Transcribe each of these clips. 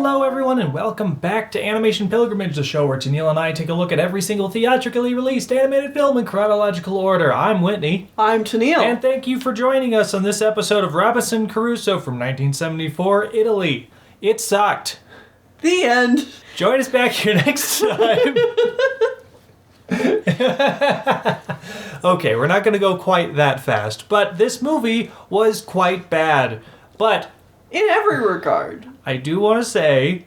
Hello everyone and welcome back to Animation Pilgrimage, the show where Tennille and I take a look at every single theatrically released animated film in chronological order. I'm Whitney. I'm Tennille. And thank you for joining us on this episode of Robinson Crusoe from 1974, Italy. It sucked. The end. Join us back here next time. Okay, we're not going to go quite that fast, but this movie was quite bad. But in every regard. I do want to say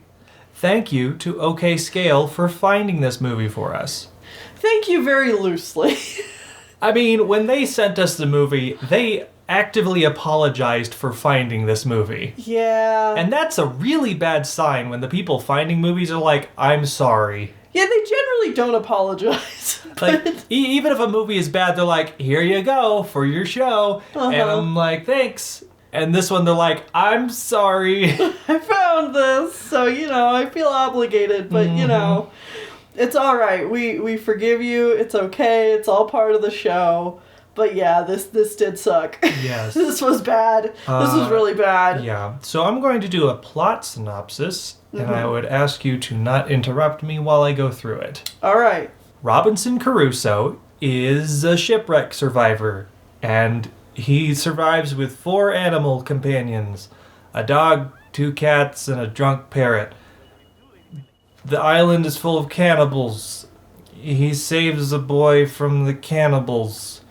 thank you to OK Scale for finding this movie for us. Thank you very loosely. I mean, when they sent us the movie, they actively apologized for finding this movie. Yeah. And that's a really bad sign when the people finding movies are like, I'm sorry. Yeah, they generally don't apologize. Like, even if a movie is bad, they're like, here you go for your show. Uh-huh. And I'm like, thanks. And this one, they're like, I'm sorry. I found this, so, I feel obligated, but, it's alright. We forgive you. It's okay. It's all part of the show. But yeah, this did suck. Yes. This was bad. This was really bad. Yeah. So I'm going to do a plot synopsis, and I would ask you to not interrupt me while I go through it. Alright. Robinson Crusoe is a shipwreck survivor, and he survives with 4 animal companions, a dog, 2 cats, and a drunk parrot. The island is full of cannibals. He saves a boy from the cannibals.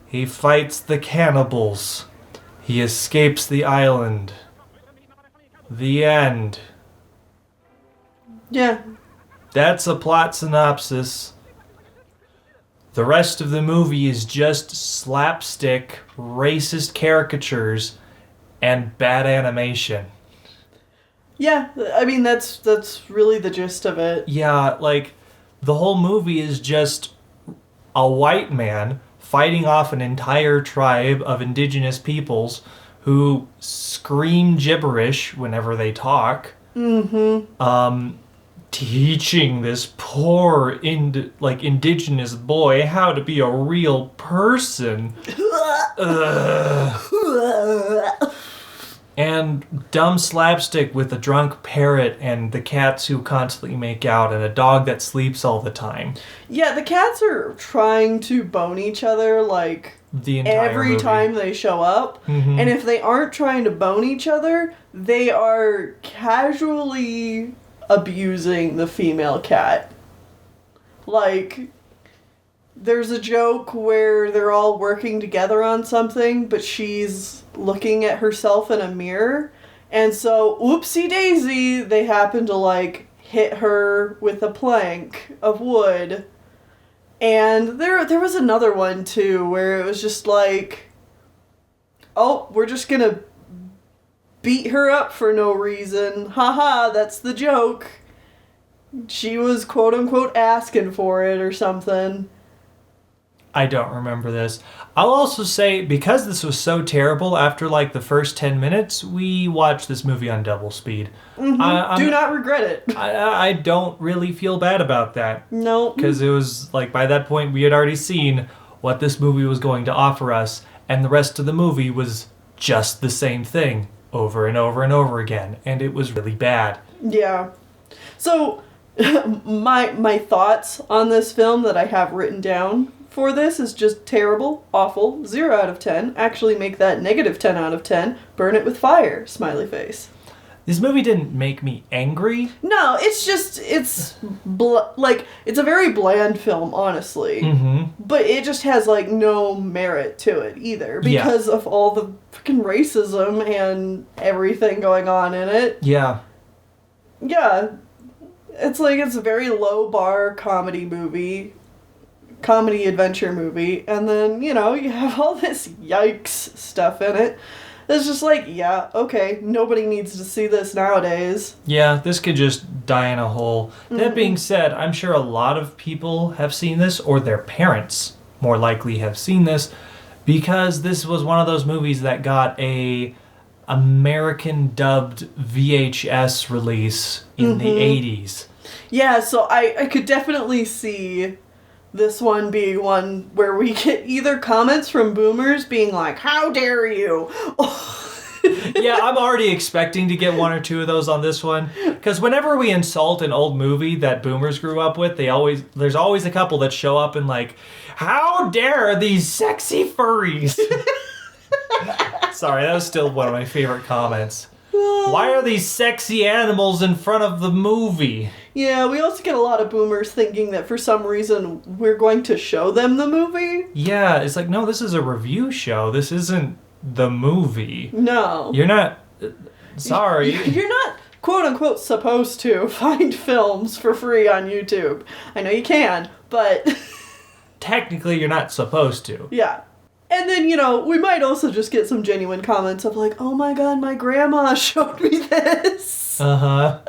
He fights the cannibals. He escapes the island. The end. Yeah. That's a plot synopsis. The rest of the movie is just slapstick, racist caricatures, and bad animation. Yeah, I mean, that's really the gist of it. Yeah, like, the whole movie is just a white man fighting off an entire tribe of indigenous peoples who scream gibberish whenever they talk. Mm-hmm. Teaching this poor indigenous boy how to be a real person. And dumb slapstick with a drunk parrot and the cats who constantly make out and a dog that sleeps all the time. Yeah, the cats are trying to bone each other The entire every movie. time they show up. Mm-hmm. And if they aren't trying to bone each other, they are casually abusing the female cat. There's a joke where they're all working together on something, but she's looking at herself in a mirror. And so, oopsie daisy, they happen to, hit her with a plank of wood. And there was another one, too, where it was just oh, we're just gonna beat her up for no reason. Haha, that's the joke. She was quote-unquote asking for it or something. I don't remember this. I'll also say, because this was so terrible, after the first 10 minutes, we watched this movie on double speed. Mm-hmm. Do not regret it. I don't really feel bad about that. No. Because it was, by that point, we had already seen what this movie was going to offer us, and the rest of the movie was just the same thing, over and over and over again, and it was really bad. Yeah. So, my thoughts on this film that I have written down for this is just terrible, awful, 0 out of 10. Actually make that negative 10 out of 10. Burn it with fire, smiley face. This movie didn't make me angry. No, it's just, it's a very bland film, honestly. Mm-hmm. But it just has, no merit to it either. Because of all the fucking racism and everything going on in it. Yeah. Yeah. It's it's a very low bar comedy adventure movie, and then, you have all this yikes stuff in it. It's just yeah, okay, nobody needs to see this nowadays. Yeah, this could just die in a hole. Mm-hmm. That being said, I'm sure a lot of people have seen this, or their parents more likely have seen this, because this was one of those movies that got a American dubbed VHS release in the 80s. Yeah, so I could definitely see this one being one where we get either comments from boomers being like, how dare you? Yeah, I'm already expecting to get one or two of those on this one. Because whenever we insult an old movie that boomers grew up with, there's always a couple that show up and like, how dare these sexy furries? Sorry, that was still one of my favorite comments. Why are these sexy animals in front of the movie? Yeah, we also get a lot of boomers thinking that for some reason we're going to show them the movie. Yeah, it's like, no, this is a review show. This isn't the movie. No. You're not... Sorry. You're not, quote unquote, supposed to find films for free on YouTube. I know you can, but... Technically, you're not supposed to. Yeah. And then, we might also just get some genuine comments of like, oh my god, my grandma showed me this. Uh-huh.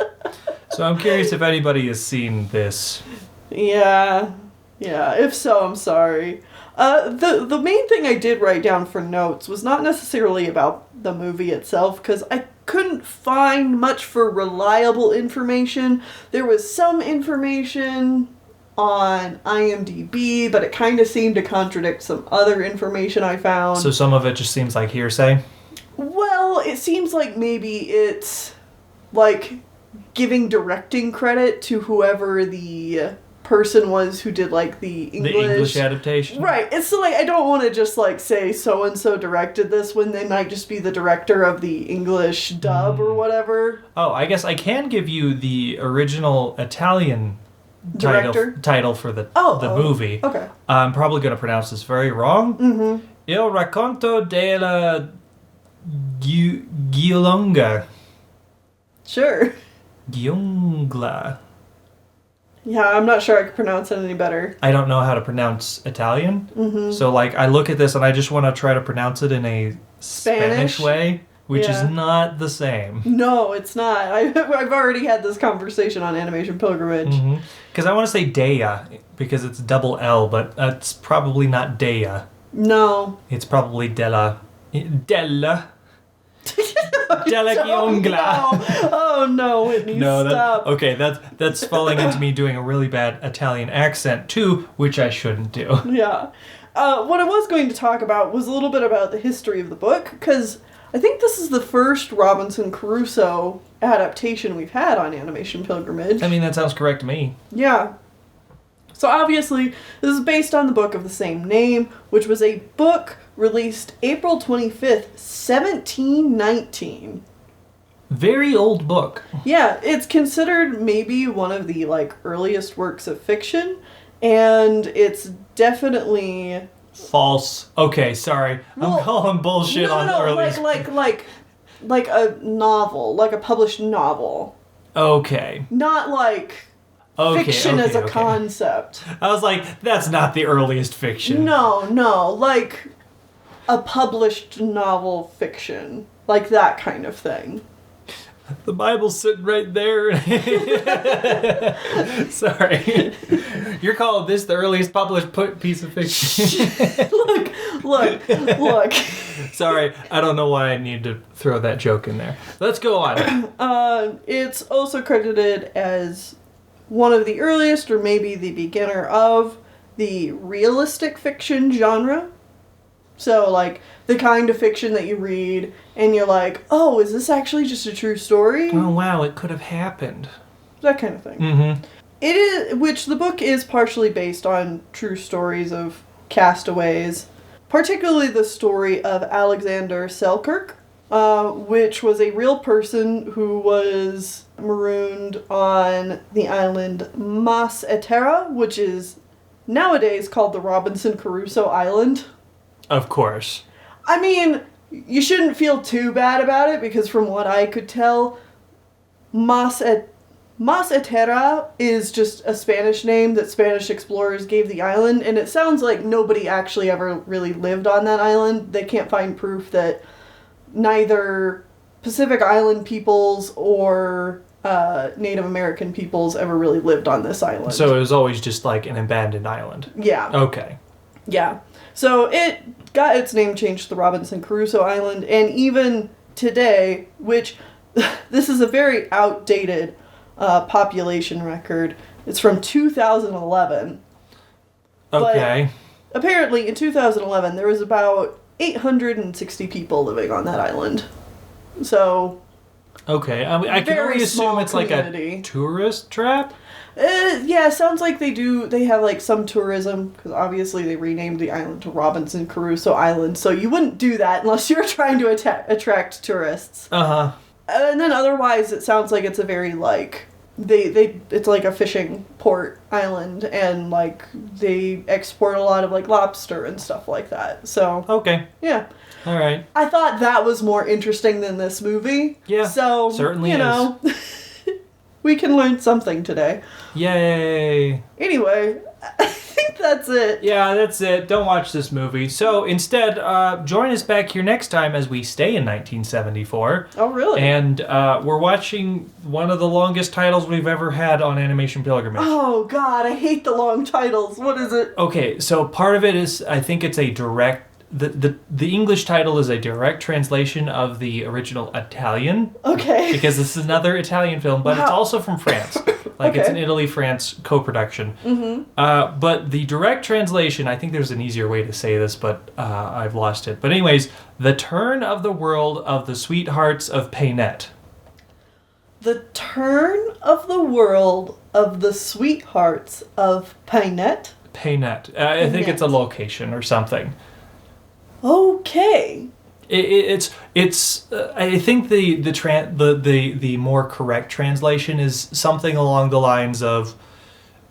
So I'm curious if anybody has seen this. Yeah. Yeah, if so, I'm sorry. The main thing I did write down for notes was not necessarily about the movie itself, because I couldn't find much for reliable information. There was some information on IMDb, but it kind of seemed to contradict some other information I found. So some of it just seems like hearsay? Well, it seems like maybe it's like giving directing credit to whoever the person was who did like the English adaptation. Right. It's like I don't want to just like say so and so directed this when they might just be the director of the English dub or whatever. Oh, I guess I can give you the original Italian title for the movie. Okay. I'm probably going to pronounce this very wrong. Mm-hmm. Il racconto della Ghiolonga. Sure. Ghiongla. Yeah, I'm not sure I could pronounce it any better. I don't know how to pronounce Italian. Mm-hmm. So, like, I look at this and I just want to try to pronounce it in a Spanish way, which is not the same. No, it's not. I've already had this conversation on Animation Pilgrimage. Because I want to say Dea, because it's double L, but that's probably not Dea. No. It's probably Della Ghiongla. Oh no, Whitney, stop. Okay, that's falling into me doing a really bad Italian accent too, which I shouldn't do. Yeah. What I was going to talk about was a little bit about the history of the book, because I think this is the first Robinson Crusoe adaptation we've had on Animation Pilgrimage. I mean, that sounds correct to me. Yeah. So obviously, this is based on the book of the same name, which was a book released April 25th, 1719. Very old book. Yeah, it's considered maybe one of the earliest works of fiction, and it's definitely false. Okay, sorry. I'm calling bullshit on earliest. Like a novel, like a published novel. Okay. Not fiction as a concept. I was like, that's not the earliest fiction. No, like a published novel fiction. Like that kind of thing. The Bible's sitting right there. Sorry. You're calling this the earliest published piece of fiction. Look. Sorry, I don't know why I need to throw that joke in there. Let's go on. It's also credited as one of the earliest, or maybe the beginner of, the realistic fiction genre. So, the kind of fiction that you read, and you're like, oh, is this actually just a true story? Oh, wow, it could have happened. That kind of thing. Mm-hmm. It is, which the book is partially based on true stories of castaways, particularly the story of Alexander Selkirk, which was a real person who was marooned on the island Mas Etera, which is nowadays called the Robinson Crusoe Island. Of course. I mean, you shouldn't feel too bad about it, because from what I could tell, Mas Etera is just a Spanish name that Spanish explorers gave the island, and it sounds like nobody actually ever really lived on that island. They can't find proof that neither Pacific Island peoples or Native American peoples ever really lived on this island. So it was always just an abandoned island. Yeah. Okay. Yeah. So it got its name changed to the Robinson Crusoe Island, and even today, which this is a very outdated population record. It's from 2011. Okay. But apparently in 2011 there was about 860 people living on that island. So, Okay, I can Very only small assume it's like a community. tourist trap. yeah, sounds like they have like some tourism, because obviously they renamed the island to Robinson Crusoe Island, so you wouldn't do that unless you're trying to attract tourists. Uh-huh. And then otherwise, it sounds like it's a very like it's like a fishing port island, and like they export a lot of like lobster and stuff like that. So Okay. yeah, All right. I thought that was more interesting than this movie. Yeah, So certainly you know, we can learn something today. Yay. Anyway, I think that's it. Yeah, that's it. Don't watch this movie. So instead, join us back here next time as we stay in 1974. Oh really? And we're watching one of the longest titles we've ever had on Animation Pilgrimage. Oh God, I hate the long titles. What is it? Okay, so part of it is, I think it's a direct... The English title is a direct translation of the original Italian. Okay. Because this is another Italian film, but it's Wow. also from France. Like, it's Okay. an Italy-France co-production. Mm-hmm. But the direct translation, I think there's an easier way to say this, but I've lost it. But anyways, The Turn of the World of the Sweethearts of Paynette. The Turn of the World of the Sweethearts of Paynette. Paynette. I think it's a location or something. Okay. It's I think the more correct translation is something along the lines of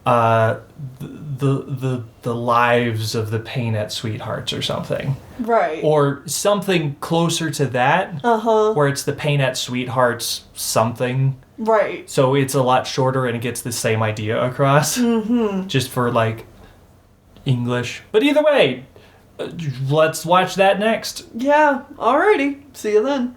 the lives of the Paynette sweethearts or something, Right. or something closer to that, Uh-huh. where it's the Paynette sweethearts something. Right. So it's a lot shorter and it gets the same idea across, just for like English. But either way, let's watch that next. Yeah. Alrighty. See you then.